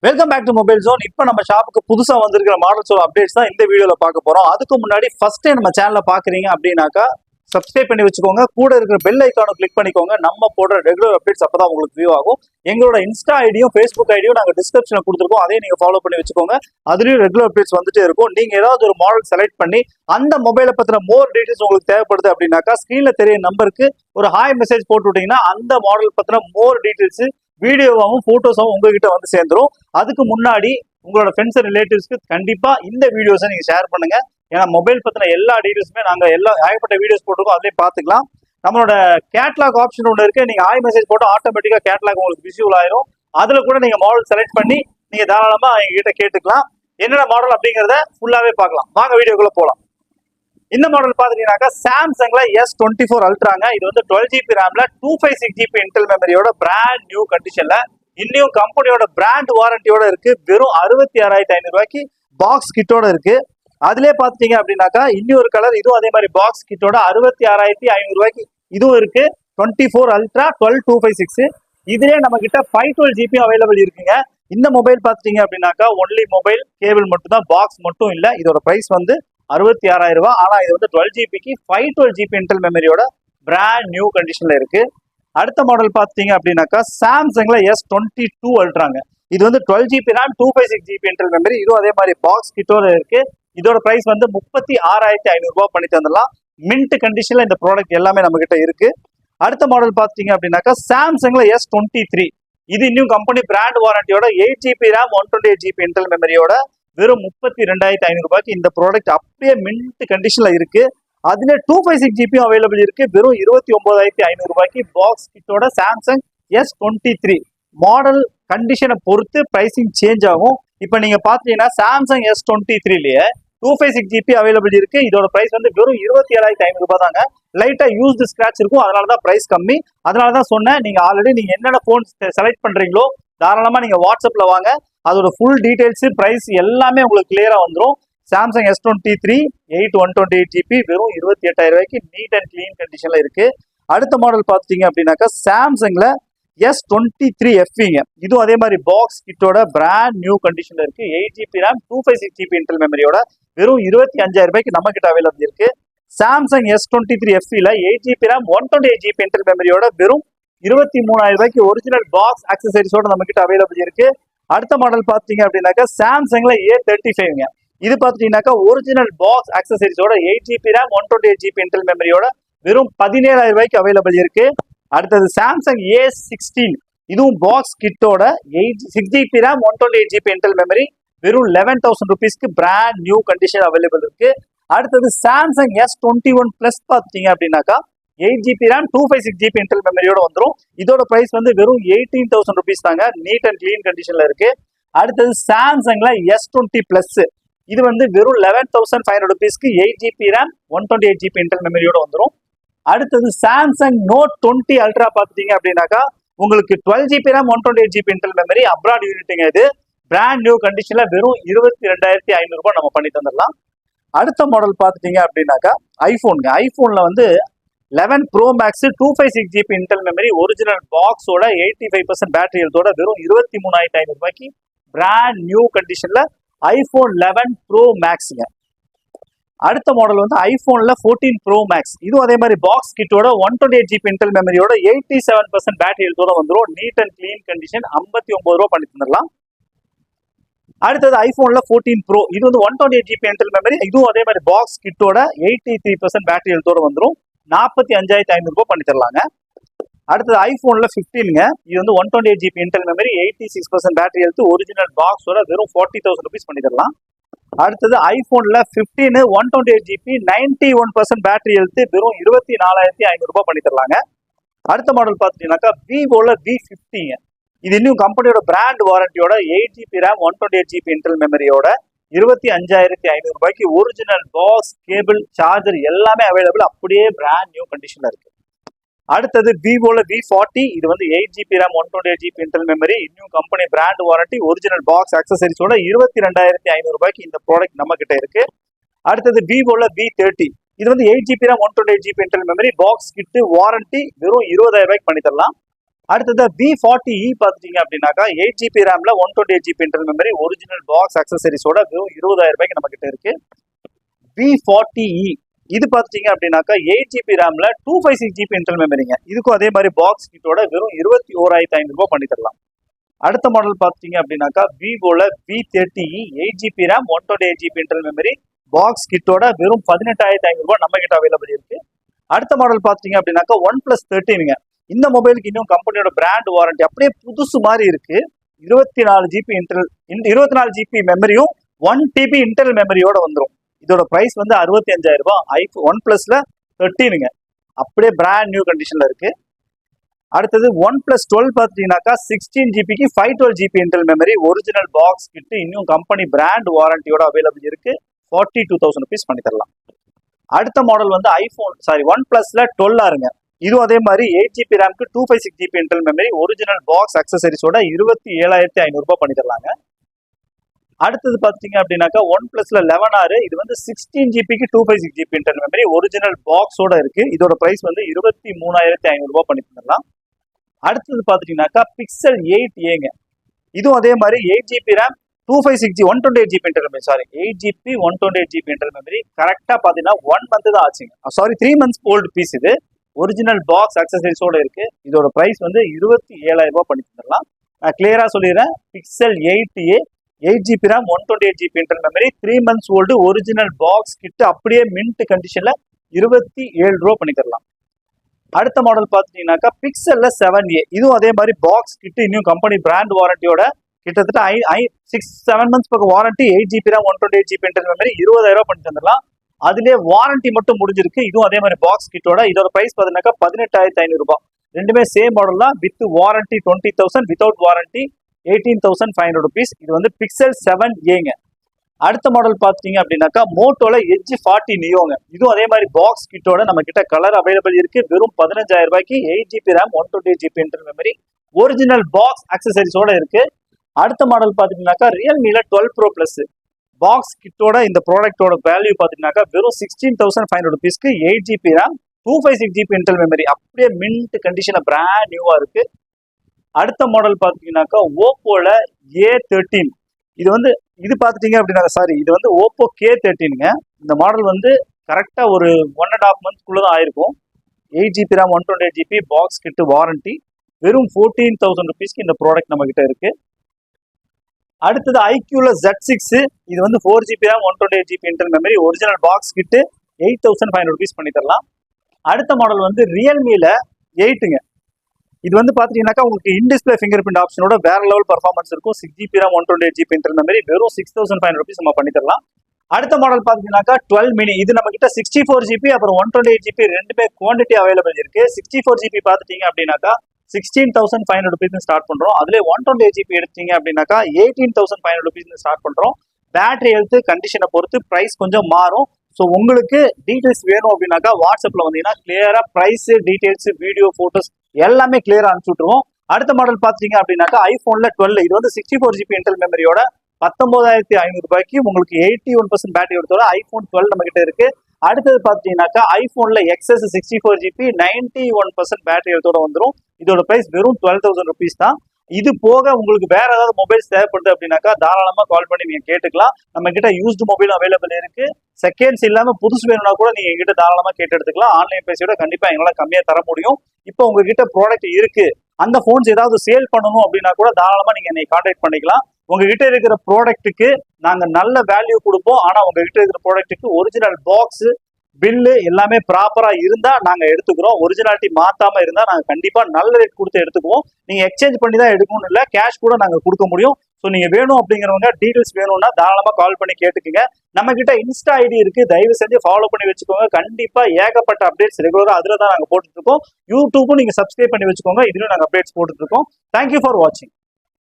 Welcome back to mobile zone. இப்போ நம்ம ஷாப்புக்கு புதுசா வந்திருக்கிற மாடல்ஸோட அப்டேட்ஸ் தான் இந்த வீடியோல பார்க்க போறோம். அதுக்கு முன்னாடி ஃபர்ஸ்ட் டைம் நம்ம சேனலை பாக்குறீங்க அப்படின்னாக்கா சப்ஸ்கிரைப் பண்ணி வச்சுக்கோங்க. கூட இருக்கிற பெல் ஐக்கானை கிளிக் பண்ணிக்கோங்க. நம்ம போடுற ரெகுலர் அப்டேட்ஸ் அப்பதான் உங்களுக்கு வியூ ஆகும். எங்களோட இன்ஸ்டா ஐடியும் ஃபேஸ்புக் ஐடியும் நாங்க டிஸ்கிரிப்ஷன்ல கொடுத்துருக்கோம். அதையும் நீங்க ஃபாலோ பண்ணி வச்சுக்கோங்க. அதுலயும் ரெகுலர் அப்டேட்ஸ் வந்துட்டே இருக்கும். நீங்க ஏதாவது ஒரு மாடல் செலக்ட் பண்ணி அந்த மொபைலை பத்தின மோர் டீடைல்ஸ் உங்களுக்கு தேவைப்படுது அப்படின்னாக்கா ஸ்கிரீன்ல தெரிய நம்பருக்கு ஒரு ஹாய் மெசேஜ் போட்டு விட்டீங்கன்னா அந்த மாடல் பத்தின மோர் டீடைல்ஸ் வீடியோவாகவும் போட்டோஸாகவும் உங்ககிட்ட வந்து சேர்ந்துரும். அதுக்கு முன்னாடி உங்களோட ஃப்ரெண்ட்ஸ் ரிலேட்டிவ்ஸ்க்கு கண்டிப்பா இந்த வீடியோஸை நீங்க ஷேர் பண்ணுங்க. ஏன்னா மொபைல் பத்தின எல்லா டீடைல்ஸுமே நாங்க ஏகப்பட்ட வீடியோஸ் போட்டிருக்கோம், அதிலே பார்த்துக்கலாம். நம்மளோட கேட்லாக் ஆப்ஷன் ஒன்று இருக்கு. நீங்க ஹாய் மெசேஜ் போட்டு ஆட்டோமேட்டிக்கா கேட்லாக் உங்களுக்கு விசிபிள் ஆயிரும். அதுல கூட நீங்க மாடல் செலக்ட் பண்ணி நீங்க தாராளமா எங்ககிட்ட கேட்டுக்கலாம். என்னென்ன மாடல் அப்படிங்கறத ஃபுல்லாவே பார்க்கலாம். வாங்க வீடியோக்குள்ள போலாம். இந்த மாடல் பாத்தீங்கன்னாக்கா சாம்சங்ல S24 அல்ட்ராங்க. இது வந்து 12GB ரேம்ல 256GB இன்டெல் மெமரியோட பிராண்ட் நியூ கண்டிஷன்ல இன்னும் கம்பெனியோட பிராண்ட் வாரண்டியோட இருக்கு. வெறும் 66,500 ரூபாய்க்கு பாக்ஸ் கிட்டோட இருக்கு. அதுலயே பாத்தீங்க அப்படின்னாக்கா இன்னொரு கலர் இதுவும் அதே மாதிரி பாக்ஸ் கிட்டோட 66,500 ரூபாய்க்கு இதுவும் இருக்கு. 24 அல்ட்ரா 12256. இதுலயே நம்ம கிட்ட 512GB அவைலபிள் இருக்குங்க. இந்த மொபைல் பாத்தீங்க அப்படின்னாக்கா ஒன்லி மொபைல் கேபிள் மட்டும் தான், பாக்ஸ் மட்டும் இல்ல. இதோட பிரைஸ் வந்து 66,000 ரூபாய். ஆனா இது வந்து 12GBக்கு 512GB இன்டெல் மெமரியோட பிராண்ட் நியூ கண்டிஷன்ல இருக்கு. அடுத்த மாடல் பாத்தீங்க அப்படின்னாக்கா சாம்சங்ல S22 அல்ட்ராங்க. இது வந்து 12GB RAM 256GB internal memory. இதுவும் அதே மாதிரி பாக்ஸ் கிட்டோட இருக்கு. இதோட பிரைஸ் வந்து 36,500 ரூபாய் பண்ணி தந்துடலாம். மின்ட் கண்டிஷன்ல இந்த ப்ராடக்ட் எல்லாமே நம்ம கிட்ட இருக்கு. அடுத்த மாடல் பாத்தீங்க அப்படின்னாக்கா சாம்சங்ல S23. இது இன்னும் கம்பெனி பிராண்ட் வாரண்டியோட 8GB ரேம் 128GB இன்டெல் மெமரியோட வெறும் 32,500 ரூபாய்க்கு இந்த ப்ராடக்ட் அப்படியே மின்ட் கண்டிஷன்ல இருக்கு. அதுல 256GB அவைலபிள் இருக்கு. வெறும் 29,500 ரூபாய்க்கு பாக்ஸ் கிட்டோட சாம்சங் S23. மாடல் கண்டிஷனை பொறுத்து பிரைசிங் சேஞ்ச் ஆகும். இப்ப நீங்க பாத்தீங்கன்னா சாம்சங் S23லயே 256GB அவைலபிள் இருக்கு. இதோட பிரைஸ் வந்து வெறும் 27,500 ரூபாய் தாங்க. லைட்டா யூஸ்டு ஸ்கிராட்ச் இருக்கும், அதனாலதான் பிரைஸ் கம்மி. அதனாலதான் சொன்னேன், நீங்க ஆல்ரெடி நீங்க என்னென்ன போன் செலக்ட் பண்றீங்களோ தாராளமா நீங்க வாட்ஸ்அப்ல வாங்க. அதோட ஃபுல் டீடைல்ஸ் பிரைஸ் எல்லாமே உங்களுக்கு கிளியரா வந்துடும். சாம்சங் S23 128GB வெறும் 28,000 ரூபாய்க்கு நீட் அண்ட் கிளீன் கண்டிஷன்ல இருக்கு. அடுத்த மாடல் பாத்தீங்க அப்படின்னாக்கா சாம்சங்ல S23 FEங்க. இதுவும் அதே மாதிரி பாக்ஸ் கிட்டோட பிராண்ட் நியூ கண்டிஷன்ல இருக்கு. 8GB ரேம் 256GB இன்டெல் மெமரியோட வெறும் 25,000 ரூபாய்க்கு நம்ம கிட்ட அவைலபிள் இருக்கு. சாம்சங் S23 FEல 8GB ரேம் 128GB இன்டெல் மெமரியோட வெறும் 23,000 ரூபாய்க்கு ஒரிஜினல் பாக்ஸ் ஆக்சசரிஸோட நம்ம கிட்ட அவைலபிள் இருக்கு. அடுத்த மாடல் பாத்தீங்க அப்படின்னாக்கா சாம்சங்ல A35ங்க. இது பாத்தீங்கன்னாக்கா ஒரிஜினல் பாக்ஸ் ஆக்சசரிஸோட 8GB ரேம் 128GB இன்டெல் மெமரியோட வெறும் 17,000 ரூபாய்க்கு அவைலபிள் இருக்கு. அடுத்தது சாம்சங் A16. இதுவும் பாக்ஸ் கிட்டோட 6GB RAM 128GB internal memory வெறும் 11,000 ருபீஸ்க்கு பிராண்ட் நியூ கண்டிஷன் அவைலபிள் இருக்கு. அடுத்தது சாம்சங் S21 பிளஸ் பாத்தீங்க அப்படின்னாக்கா 8GB ரேம் 256GB இன்டெல் மெமரியோட வந்துடும். இதோட பிரைஸ் வந்து வெறும் 18,000 ருபீஸ் தாங்க. நீட் அண்ட் கிளீன் கண்டிஷன்ல இருக்கு. அடுத்தது சாம்சங்ல S20 பிளஸ். இது வந்து வெறும் 11,500 ருபீஸ்க்கு 8GB ரேம் 128GB இன்டெல் மெமரியோட வந்துடும். அடுத்தது சாம்சங் நோட் 20 அல்ட்ரா பாத்தீங்க அப்படின்னாக்கா உங்களுக்கு 12GB RAM 128GB internal memory abroad யூனிட்டுங்க. இது பிராண்ட் நியூ கண்டிஷன்ல வெறும் 22,500 ரூபாய் நம்ம பண்ணி தந்துடலாம். அடுத்த மாடல் பாத்துட்டீங்க அப்படின்னாக்கா ஐபோனுங்க. ஐபோன்ல வந்து 11 Pro Max 256GB internal memory original பாக்ஸோட 85% பேட்டரி ஹெல்த்தோட வெறும் 23,500 ரூபாய்க்கு பிராண்ட் நியூ கண்டிஷன்ல ஐபோன் 11 Pro Maxங்க. அடுத்த மாடல் வந்து ஐபோன்ல 14 Pro Max. இதுவும் அதே மாதிரி பாக்ஸ் கிட்டோட 128GB இன்டெல் மெமரியோட 87% பேட்டரி ஹெல்த்தோட வந்துடும். நீட் அண்ட் கிளீன் கண்டிஷன் 59 ரூபாய் பண்ணி தந்துடலாம். அடுத்தது ஐபோன்ல 14 Pro. இது வந்து 128GB இன்டெல் மெமரி. இதுவும் அதே மாதிரி பாக்ஸ் கிட்டோட 83% பேட்டரி ஹெல்த்தோட வந்துடும். 45,500 ரூபாய் பண்ணி தரலாங்க. அடுத்தது ஐபோன்ல 15ங்க. இது வந்து 128GB internal memory 86% battery health original பாக்ஸோட வெறும் 40,000 ருபீஸ் பண்ணி தரலாம். அடுத்தது ஐபோன்ல 15 128GB 91% பேட்டரி ஹெல்த் வெறும் 24,500 ரூபாய் பண்ணி தரலாங்க. அடுத்த மாடல் பாத்தீங்கன்னாக்கா விவோல V50ங்க. இது இன்னும் கம்பெனியோட பிராண்ட் வாரண்டியோட 8GB ரேம் 128GB இன்டெல் மெமரியோட 25,500 ரூபாய்க்கு ஒரிஜினல் பாக்ஸ் கேபிள் சார்ஜர் எல்லாமே அவைலபிள், அப்படியே பிராண்ட் நியூ கண்டிஷன்ல இருக்கு. அடுத்தது விவோல V40. இது வந்து 8GB RAM 128GB internal memory இன்னும் company brand warranty original box ஆக்சசரிஸோட 22,500 ரூபாய்க்கு இந்த ப்ராடக்ட் நம்ம கிட்ட இருக்கு. அடுத்தது விவோல V30. இது வந்து 8GB RAM 128GB internal memory box kit warranty வெறும் 20,000 ரூபாய்க்கு பண்ணி தரலாம். அடுத்தது V40E பாத்துட்டீங்க அப்படின்னாக்கா 8GB ரேம்ல 128GB internal memory original box அக்சசரிஸோட வெறும் 20,000 ரூபாய்க்கு நம்ம கிட்ட இருக்கு. V40E இது பாத்துட்டீங்க அப்படின்னாக்கா 8GB ரேம்ல 256GB இன்டர்னல் மெமரிங்க. இதுக்கும் அதே மாதிரி பாக்ஸ் கிட்டோட வெறும் 21,500 ரூபாய் பண்ணி தரலாம். அடுத்த மாடல் பாத்தீங்க அப்படின்னாக்கா விவோல V30E 8GB RAM 128GB internal memory box கிட்டோட வெறும் 18,500 ரூபாய் நம்ம கிட்ட அவைலபிள் இருக்கு. அடுத்த மாடல் பாத்தீங்க அப்படின்னாக்கா OnePlus 13ங்க. இந்த மொபைலுக்கு இன்னும் கம்பெனியோட பிராண்ட் வாரண்டி அப்படியே புதுசு மாதிரி இருக்கு. 24GB மெமரியும் 1TB இன்டர்னல் மெமரியோட வந்துடும். இதோட பிரைஸ் வந்து 65,000 ரூபாய். OnePlusல 13ங்க, அப்படியே பிராண்ட் நியூ கண்டிஷன்ல இருக்கு. அடுத்தது OnePlus 12 பாத்தீங்கன்னாக்கா 16GBக்கு 512GB internal memory original box kit இன்னும் கம்பெனி பிராண்ட் வாரண்டியோட அவைலபிள் இருக்கு. 42,000 rupees பண்ணி தரலாம். அடுத்த மாடல் வந்து OnePlusல 12 இதுவும் அதே மாதிரி 8GB ரேம்க்கு 256GB internal memory original box அக்சசரிஸோட 27,500 ரூபாய் பண்ணி தரலாங்க. அடுத்தது பாத்தீங்க அப்படின்னாக்கா OnePlusல 11 இது வந்து 16GBக்கு 256GB இன்டர்னல் மெமரி ஒரிஜினல் பாக்ஸோட இருக்கு. இதோட பிரைஸ் வந்து 23,500 ரூபாய் பண்ணி தரலாம். அடுத்தது பாத்தீங்கன்னாக்கா Pixel 8a இதுவும் அதே மாதிரி 8GB RAM 256GB 128GB internal memory 8GB 128GB internal memory கரெக்டா பாத்தீங்கன்னா 1 month தான் ஆச்சுங்க. 3 months ஓல்டு பீஸ். இது ஒரிஜினல் பாக்ஸ் அக்சசரிஸோட இருக்கு. இதோட பிரைஸ் வந்து 27,000 ரூபாய் பண்ணி தரலாம். நான் கிளியரா சொல்லிடுறேன். Pixel 8a 8GB RAM 128GB internal memory 3 months old original box கிட்ட அப்படியே மின்ட் கண்டிஷன்ல 27 ரூபாய் பண்ணி தரலாம். அடுத்த மாடல் பாத்தீங்கன்னாக்கா Pixelல 7a இதுவும் அதே மாதிரி பாக்ஸ் கிட்ட இன்னும் கம்பெனி பிராண்ட் வாரண்டியோட கிட்டத்தட்ட 6-7 months பக்கம் warranty 8GB RAM 128GB internal memory 20,000 ரூபாய் பண்ணி தந்துடலாம். அதுலயே வாரண்டி மட்டும் முடிஞ்சிருக்கு. இதுவும் அதே மாதிரி பாக்ஸ் கிட்டோட இதோட பிரைஸ் பாத்தீங்கன்னாக்கா 18,500 ரூபாய். ரெண்டுமே சேம் மாடல் தான். With warranty 20,000, without warranty 18,500 rupees. இது வந்து Pixel 7a. அடுத்த மாடல் பாத்தீங்க அப்படின்னாக்கா மோட்டோல Edge 40 நியோங்க. இதுவும் அதே மாதிரி பாக்ஸ் கிட்டோட நம்ம கிட்ட கலர் அவைலபிள் இருக்கு. வெறும் 15,000 ரூபாய்க்கு 8GB RAM 128GB internal memory original box அக்சசரிஸோட இருக்கு. அடுத்த மாடல் பாத்தீங்கன்னாக்கா Realmeல 12 Pro Plus பாக்ஸ் கிட்டோட இந்த ப்ராடக்டோட வேல்யூ பாத்தீங்கன்னாக்கா வெறும் 16,500 rupeesக்கு 8GB RAM 256GB internal memory அப்படியே மின்ட் கண்டிஷன் பிராண்ட் நியூவா இருக்கு. அடுத்த மாடல் பாத்தீங்கன்னாக்கா ஓப்போல A13 இது பாத்துட்டீங்க அப்படின்னா இது வந்து ஓப்போ K13ங்க. இந்த மாடல் வந்து கரெக்டா ஒரு 1.5 months தான் ஆயிருக்கும். 8GB RAM 128GB box kit warranty வெறும் 14,000 rupeesக்கு இந்த ப்ராடக்ட் நம்ம கிட்ட இருக்கு. அடுத்தது iQல Z6 இது வந்து 4GB RAM 128GB internal memory original box kit 8,500 rupees பண்ணி தரலாம். அடுத்த மாடல் வந்து Realmeல 8ங்க. இது வந்து பாத்தீங்கன்னாக்கா உங்களுக்கு இன்டிஸ்பிளே ஃபிங்கர் பிரிண்ட் ஆப்ஷனோட வேற லெவல் பர்ஃபார்மன்ஸ் இருக்கும். 6GB RAM 128GB internal memory வெறும் 6,500 rupees நம்ம பண்ணி தரலாம். அடுத்த மாடல் பாத்தீங்கன்னாக்கா 12 mini இது நம்ம கிட்ட 64GB அப்புறம் 128GB ரெண்டுமே குவான்டிட்டி அவைலபிள் இருக்கு. 64GB பாத்துட்டீங்க அப்படின்னாக்கா 16,500 rupees ஸ்டார்ட் பண்றோம். அதுல 128GB எடுத்தீங்க அப்படின்னாக்கா 18,500 rupees ஸ்டார்ட் பண்றோம். பேட்டரி ஹெல்த் கண்டிஷனை பொறுத்து பிரைஸ் கொஞ்சம் மாறும். ஸோ உங்களுக்கு டீடைல்ஸ் வேணும் அப்படின்னாக்கா வாட்ஸ்அப்ல வந்தீங்கன்னா கிளியரா பிரைஸ் டீடைல்ஸ் வீடியோ போட்டோஸ் எல்லாமே கிளியரா அனுப்பிச்சு விட்டுருவோம். அடுத்த மாடல் பாத்தீங்க அப்படின்னாக்கா ஐபோன்ல 12 இது வந்து 64GB இன்டர்னல் மெமரியோட 19,500 ரூபாய்க்கு உங்களுக்கு 81% பேட்டரி எடுத்தோட ஐபோன் 12 நம்ம கிட்ட இருக்கு. அடுத்தது பாத்தீங்கன்னாக்கா ஐபோன்ல XS 64GB 91% பேட்டரி எடுத்தோட வந்துடும். இதோட பிரைஸ் வெறும் 12,000 rupees தான். இது போக உங்களுக்கு வேற ஏதாவது மொபைல்ஸ் தேவைப்படுது அப்படின்னாக்கா தாராளமா கால் பண்ணி நீங்க கேட்டுக்கலாம். நம்ம கிட்ட யூஸ்டு மொபைல் அவைலபிள் இருக்கு. செகண்ட்ஸ் இல்லாம புதுசு வேணும்னா கூட நீங்க எங்கிட்ட தாராளமா கேட்டு எடுத்துக்கலாம். ஆன்லைன் பேசியோட கண்டிப்பா எங்களால கம்மியா தர முடியும். இப்போ உங்ககிட்ட ப்ராடக்ட் இருக்கு, அந்த போன்ஸ் ஏதாவது சேல் பண்ணணும் அப்படின்னா கூட தாராளமா நீங்க என்னை கான்டாக்ட் பண்ணிக்கலாம். உங்ககிட்ட இருக்கிற ப்ராடக்ட்டுக்கு நாங்க நல்ல வேல்யூ கொடுப்போம். ஆனா உங்ககிட்ட இருக்கிற ப்ராடக்ட்டுக்கு ஒரிஜினல் பாக்ஸ் பில்லு எல்லாமே ப்ராப்பரா இருந்தா நாங்க எடுத்துக்கிறோம். ஒரிஜினாலிட்டி மாத்தாம இருந்தா நாங்க கண்டிப்பா நல்ல ரேட் கொடுத்து எடுத்துக்குவோம். நீங்க எக்ஸ்சேஞ்ச் பண்ணி தான் எடுக்கணும்னு இல்ல, கேஷ் கூட நாங்க கொடுக்க முடியும். ஸோ நீங்க வேணும் அப்படிங்கிறவங்க டீடைல்ஸ் வேணும்னா தாராளமா கால் பண்ணி கேட்டுக்கங்க. நம்ம கிட்ட இன்ஸ்டா ஐடி இருக்கு, தயவு செஞ்சு ஃபாலோ பண்ணி வச்சுக்கோங்க. கண்டிப்பா ஏகப்பட்ட அப்டேட்ஸ் ரெகுலரா அதுல தான் நாங்க போட்டுட்டு இருக்கோம். யூடியூப்பும் நீங்க சப்ஸ்கிரைப் பண்ணி வச்சுக்கோங்க, இதுலயும் நாங்க அப்டேட்ஸ் போட்டுட்டு இருக்கோம். தேங்க்யூ ஃபார் வாட்சிங்.